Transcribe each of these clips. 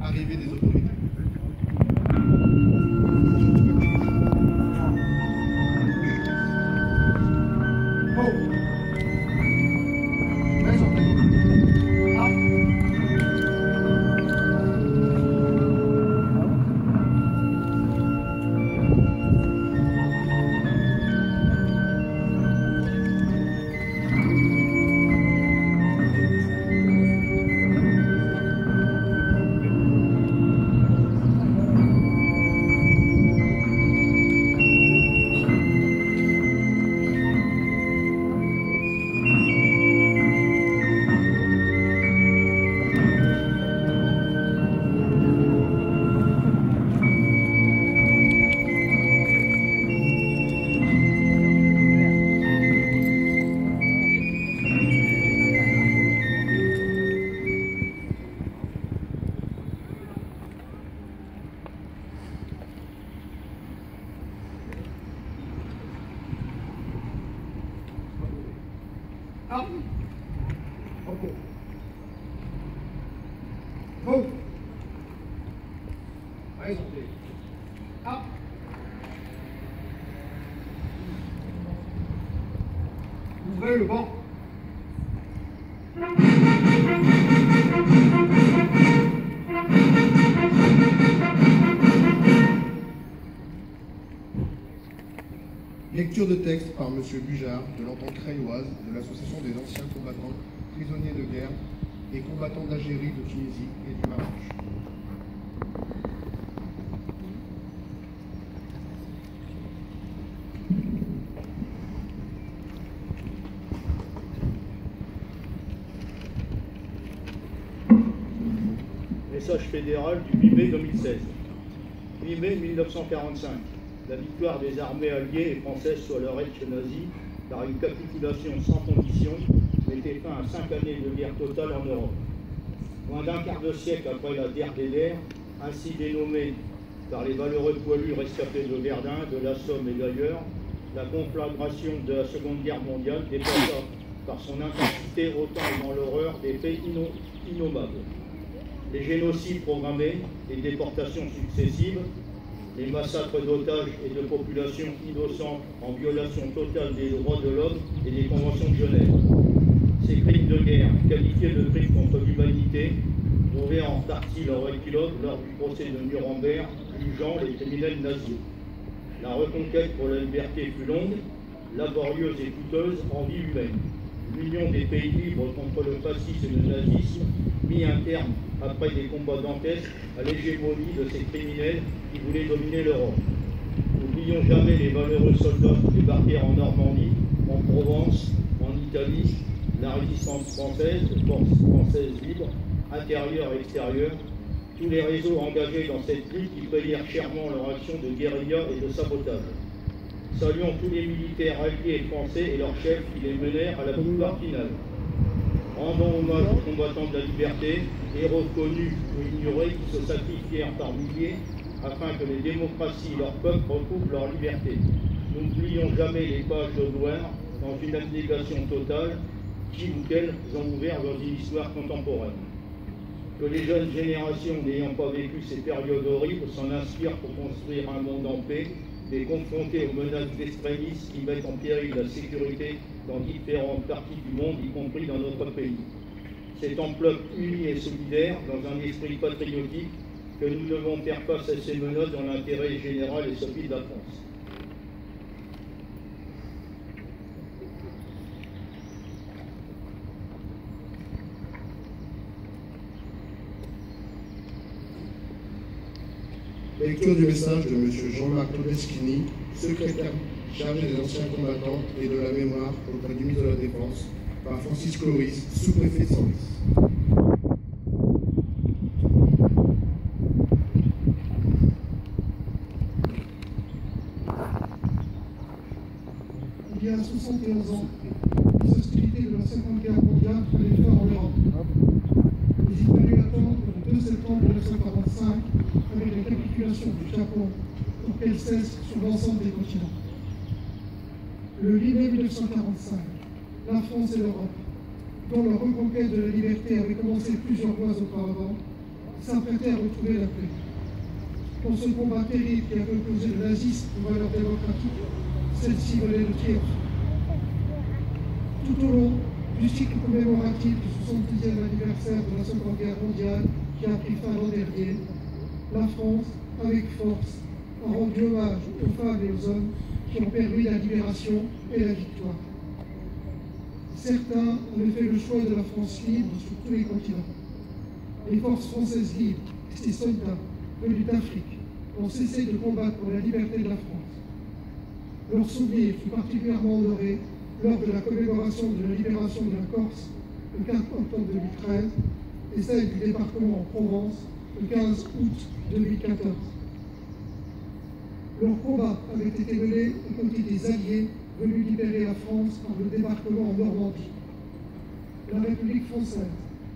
arrivée des autorités. Ah. Ok. Vous. Allez, sortez. Ah. Ouvrez le banc. Lecture de texte par M. Bujard de l'entente crayoise de l'Association des anciens combattants, prisonniers de guerre et combattants d'Algérie, de Tunisie et du Maroc. Message fédéral du 8 mai 2016. 8 mai 1945. La victoire des armées alliées et françaises sur le Reich nazi par une capitulation sans condition mettait fin à 5 années de guerre totale en Europe. Moins d'un quart de siècle après la DDR, ainsi dénommée par les valeureux poilus rescapés de Verdun, de la Somme et d'ailleurs, la conflagration de la Seconde Guerre mondiale dépassa par son intensité autant dans l'horreur des faits innommables. Les génocides programmés, les déportations successives, les massacres d'otages et de populations innocentes en violation totale des droits de l'homme et des conventions de Genève. Ces crimes de guerre, qualifiés de crimes contre l'humanité, trouvaient en partie leur épilogue lors du procès de Nuremberg, jugeant les criminels nazis. La reconquête pour la liberté fut longue, laborieuse et coûteuse en vie humaine. L'union des pays libres contre le fascisme et le nazisme mit un terme, après des combats dantesques, à l'hégémonie de ces criminels qui voulaient dominer l'Europe. N'oublions jamais les valeureux soldats qui débarquèrent en Normandie, en Provence, en Italie, la résistance française, les forces françaises libres, intérieures et extérieures, tous les réseaux engagés dans cette lutte qui payèrent chèrement leur action de guérilla et de sabotage. Saluons tous les militaires alliés et français et leurs chefs qui les menèrent à la victoire finale. Rendons hommage aux combattants de la liberté, héros connus ou ignorés qui se sacrifièrent par milliers afin que les démocraties et leurs peuples retrouvent leur liberté. N'oublions jamais les pages de gloire dans une abnégation totale qui ou quelles ont ouvert dans une histoire contemporaine. Que les jeunes générations n'ayant pas vécu ces périodes horribles s'en inspirent pour construire un monde en paix, mais confrontés aux menaces d'extrémistes qui mettent en péril la sécurité dans différentes parties du monde, y compris dans notre pays. C'est en peuple uni et solidaire, dans un esprit patriotique, que nous devons faire face à ces menaces dans l'intérêt général et celui de la France. Lecture du message de M. Jean-Marc Todeschini, secrétaire chargé des anciens combattants et de la mémoire auprès du ministre de la Défense, par Francis Cloris, sous-préfet de Senlis. Il y a 71 ans, les hostilités de la Seconde Guerre mondiale prenaient fin en Europe. Mais il fallut attendre le 2 septembre 1945 avec la capitulation du Japon pour qu'elle cesse sur l'ensemble des continents. Le 8 mai 1945, la France et l'Europe, dont la reconquête de la liberté avait commencé plusieurs mois auparavant, s'apprêtait à retrouver la paix. Dans ce combat terrible qui a opposé le nazisme aux valeurs démocratiques, celle-ci venait de triompher. Tout au long du cycle commémoratif du 70e anniversaire de la Seconde Guerre mondiale qui a pris fin l'an dernier, la France, avec force, a rendu hommage aux femmes et aux hommes qui ont permis la libération et la victoire. Certains avaient fait le choix de la France libre sur tous les continents. Les forces françaises libres, ces soldats venus d'Afrique, ont cessé de combattre pour la liberté de la France. Leur souvenir fut particulièrement honoré lors de la commémoration de la libération de la Corse le 4 octobre 2013 et celle du débarquement en Provence le 15 août 2014. Leur combat avait été mené aux côtés des Alliés venus libérer la France par le débarquement en Normandie. La République française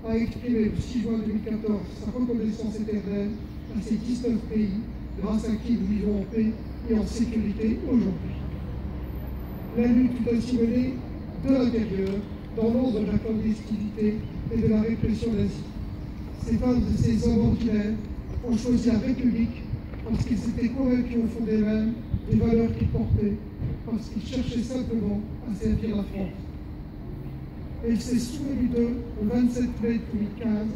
a exprimé le 6 juin 2014 sa reconnaissance éternelle à ces 19 pays grâce à qui nous vivons en paix et en sécurité aujourd'hui. La lutte fut ainsi menée de l'intérieur, dans l'ombre de la clandestinité et de la répression nazie. Ces femmes et ces hommes ordinaires ont choisi la République parce qu'ils étaient convaincus au fond d'eux-mêmes des valeurs qu'ils portaient, parce qu'ils cherchaient simplement à servir la France. Elle s'est souvenue d'eux le 27 mai 2015,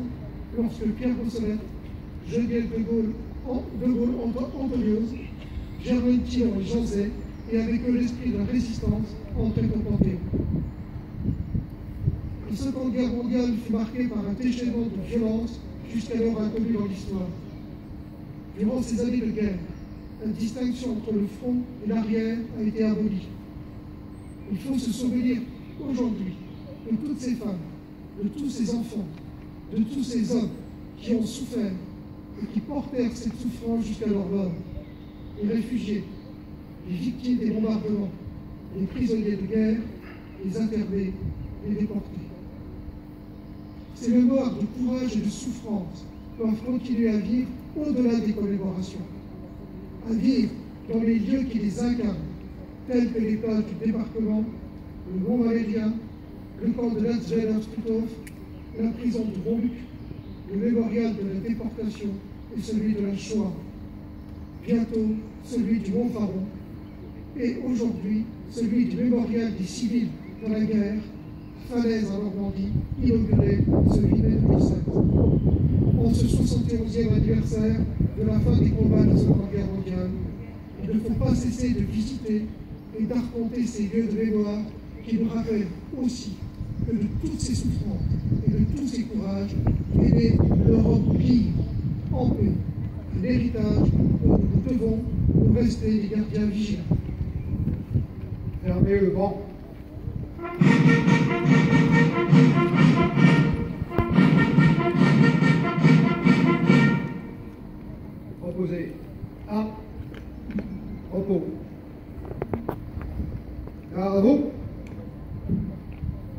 lorsque Pierre Brossolette, Geneviève de Gaulle Antonius, Germaine Thion et Jean Zay, et avec eux l'esprit de la résistance entraient au Panthéon. La Seconde Guerre mondiale fut marquée par un déchaînement de violence jusqu'alors inconnu dans l'histoire. Durant ces années de guerre, la distinction entre le front et l'arrière a été abolie. Il faut se souvenir aujourd'hui de toutes ces femmes, de tous ces enfants, de tous ces hommes qui ont souffert et qui portèrent cette souffrance jusqu'à leur mort. Les réfugiés, les victimes des bombardements, les prisonniers de guerre, les internés, les déportés. Ces mémoires de courage et de souffrance doivent continuer à vivre au-delà des commémorations, à vivre dans les lieux qui les incarnent, tels que les plages du débarquement, le Mont Valérien, le camp de Lenzweiler-Struthof, la prison de Ronc, le mémorial de la déportation et celui de la Shoah, bientôt celui du Mont Faron, et aujourd'hui celui du mémorial des civils dans la guerre, Falaise en Normandie, inauguré ce 8 mai 2016. En ce 71e anniversaire de la fin des combats de la Seconde Guerre mondiale, il ne faut pas cesser de visiter et d'arpenter ces lieux de mémoire qui nous rappellent aussi que de toutes ces souffrances et de tous ces courages est née l'Europe libre, en paix, un héritage dont nous devons nous rester les gardiens vigilants. Fermez le banc. Reposez. À. Repos. Garde à vous.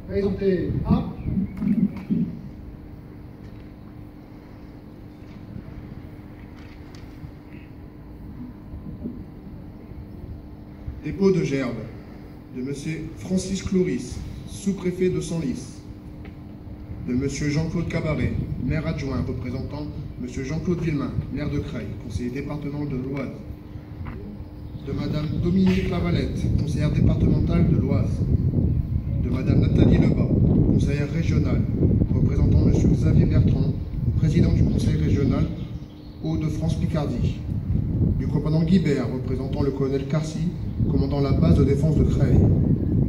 Présentez. À. Dépôt de gerbe de M. Francis Cloris, sous-préfet de Senlis, de M. Jean-Claude Cabaret, maire adjoint représentant M. Jean-Claude Villemain, maire de Creil, conseiller départemental de l'Oise, de Mme Dominique Lavalette, conseillère départementale de l'Oise, de Mme Nathalie Lebas, conseillère régionale, représentant M. Xavier Bertrand, président du conseil régional Hauts-de-France-Picardie, du commandant Guibert, représentant le colonel Carcy, commandant la base de défense de Creil,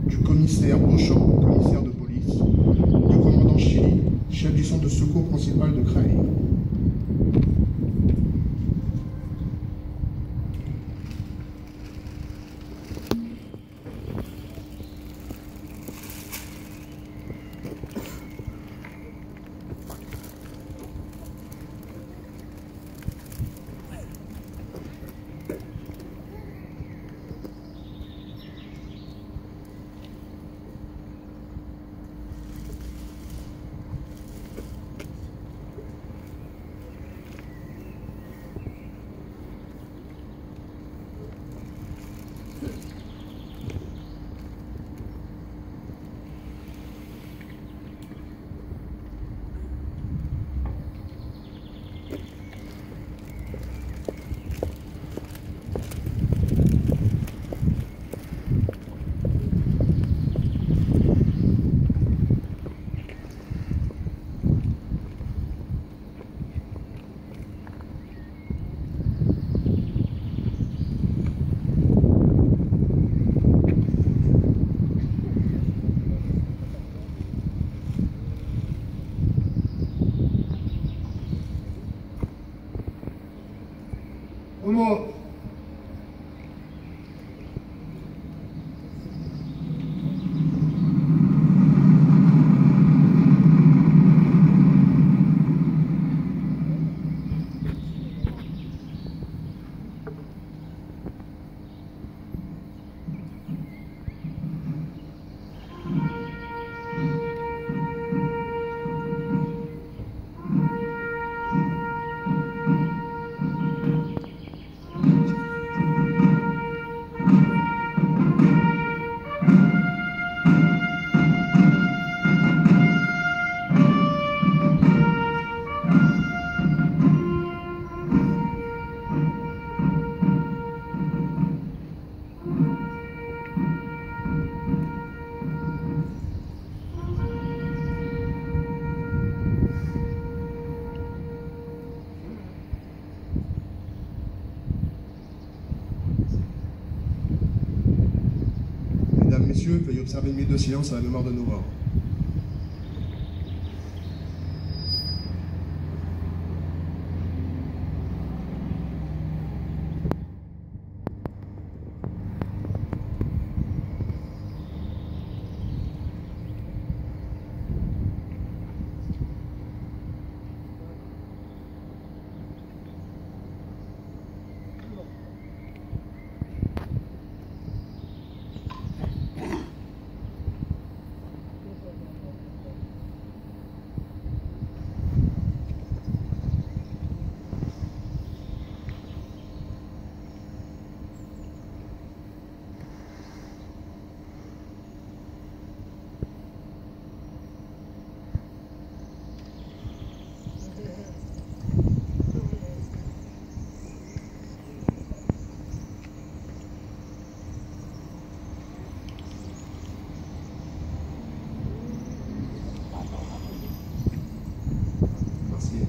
du commissaire Beauchamp, commissaire de police, du commandant Chili, chef du centre de secours principal de Creil. Homo. Mesdames, Messieurs, veuillez observer une minute de silence à la mémoire de nos morts. Merci.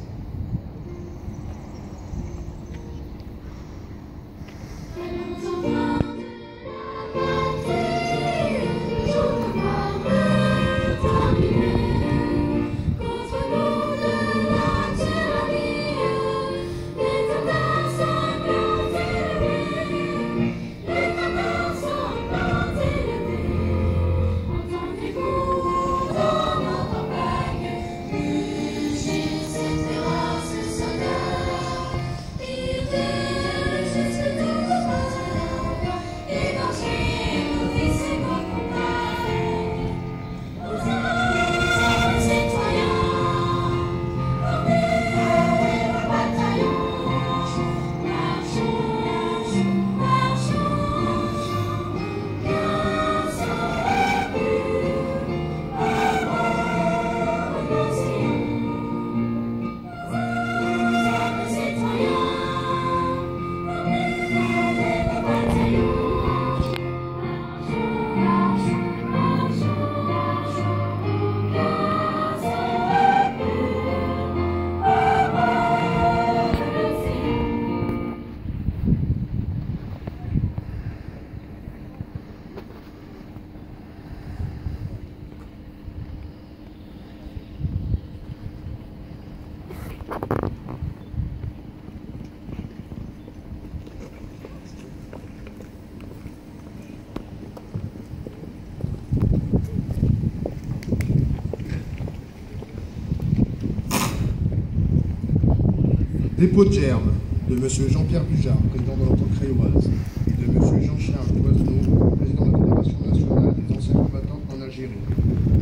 Dépôt de germe de M. Jean-Pierre Bujard, président de l'Entente crayoise, et de M. Jean-Charles Boisneau, président de la Fédération nationale des anciens combattants en Algérie,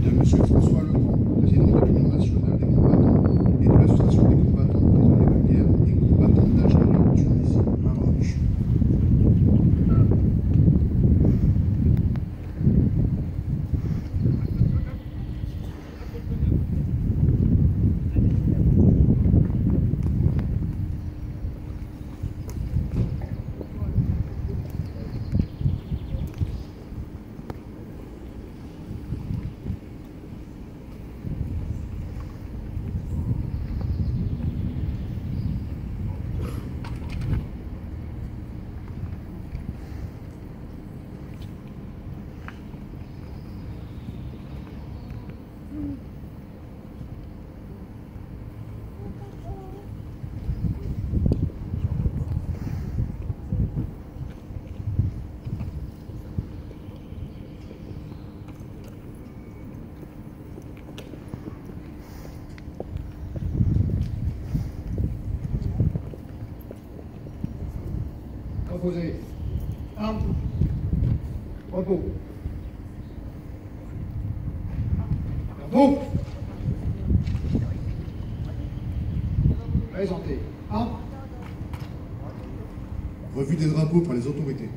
de M. François Legrand, président de l'Union nationale des combattants et de l'Association des combattants prisonniers de guerre et combattants d'Algérie, Tunisie, Maroc. Opposé. Arme. Repos. Repos. Présenté. Arme. Revue des drapeaux par les autorités.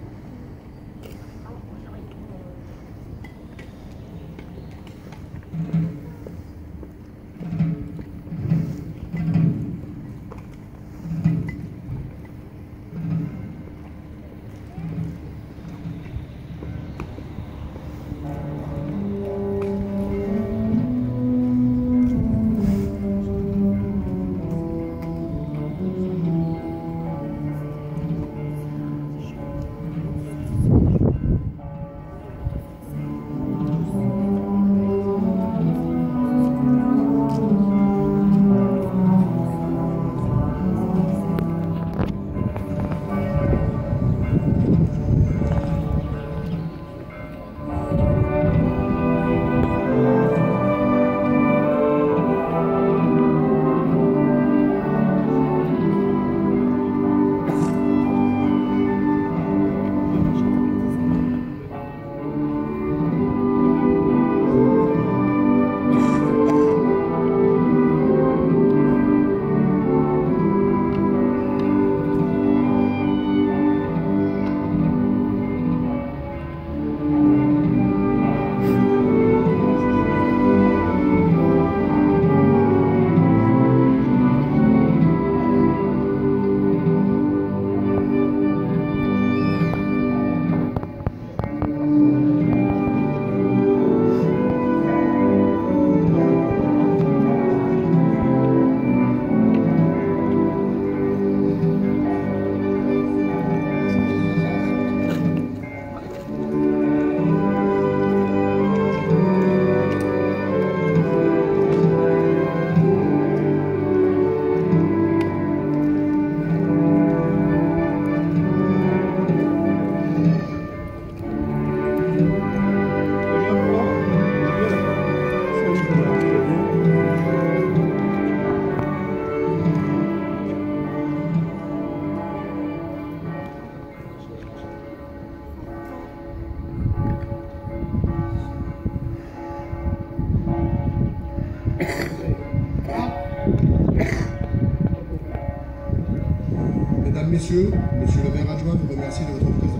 Mesdames, Messieurs, Monsieur le maire adjoint vous remercie de votre présence.